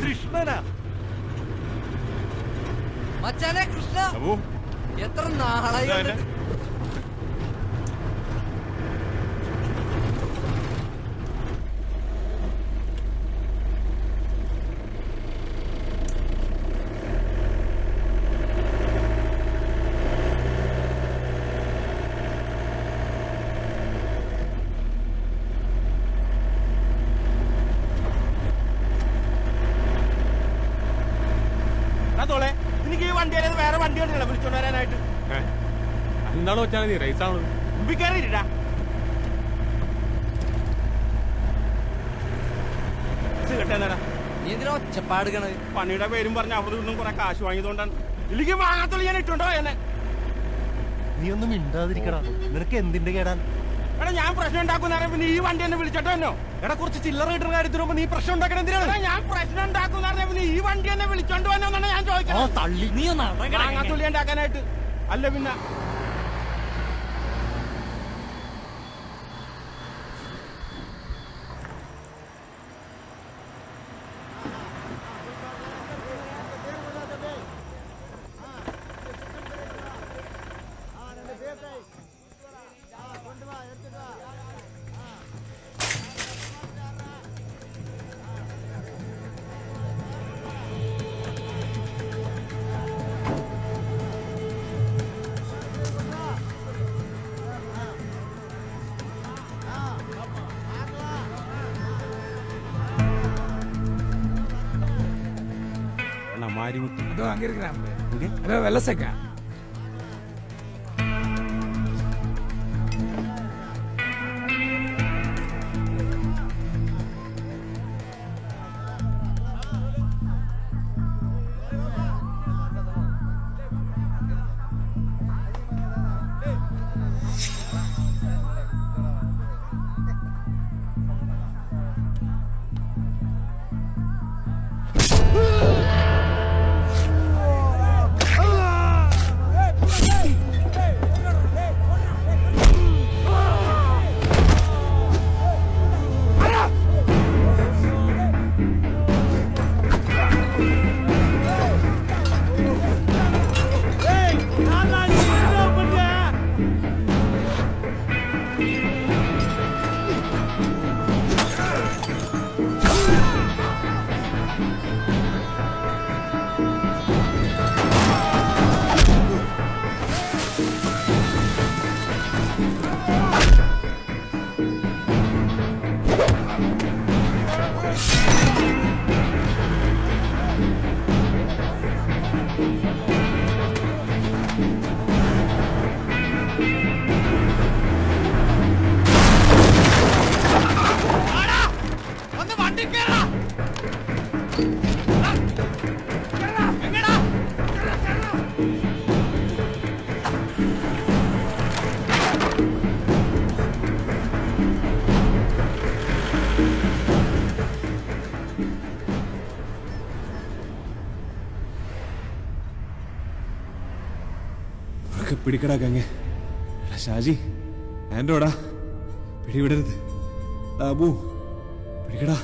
കൃഷ്ണനാ മച്ചാനെ കൃഷ്ണ എത്ര നാളായി എനിക്ക് ഈ വണ്ടി വേറെ വണ്ടി വണ്ടിയല്ല വിളിച്ചോണ്ട് വരാനായിട്ട്. എന്താണ് വെച്ചാൽ നീ റേസാണ് കയറിയിട്ടാ നീ എന്തിനാ ഒച്ചപ്പാടുകണത്? പണിയുടെ പേരും പറഞ്ഞ് അവിടെ നിന്നും കുറെ കാശ് വാങ്ങിയതുകൊണ്ടാണ്. ഇല്ലെങ്കിൽ വാങ്ങാത്തുള്ളൂ ഞാൻ ഇട്ടുണ്ടോ എന്നെ. നീ ഒന്നും മിണ്ടാതിരിക്കടാ, നിനക്ക് എന്തിന്റെ കേടാൻ? എടാ ഞാൻ പ്രശ്നം ഉണ്ടാക്കുന്നേരം പിന്നെ ഈ വണ്ടി എന്നെ വിളിച്ചിട്ടോ എന്നോ? എടാ കുറച്ച് ചില്ലറ കിട്ടുന്ന കാര്യത്തിന് മുമ്പ് നീ പ്രശ്നം ഉണ്ടാക്കണം എന്തിനാണ്? ഞാൻ പ്രശ്നം ഉണ്ടാക്കുന്ന പിന്നെ ഈ വണ്ടി എന്നെ വിളിച്ചോണ്ട് വന്നോന്നാണ് ഞാൻ ചോദിക്കുന്നത്. തള്ളി നീ വാങ്ങാത്തുള്ളി ഉണ്ടാക്കാനായിട്ട് അല്ല പിന്നെ. Itu angkir kenapa? Ada velas ya? പിടിക്കടാ Ganga. Shaji ആൻഡ്രോടാ, പിടിവിടരുത്. Abu പിടിക്കടാ.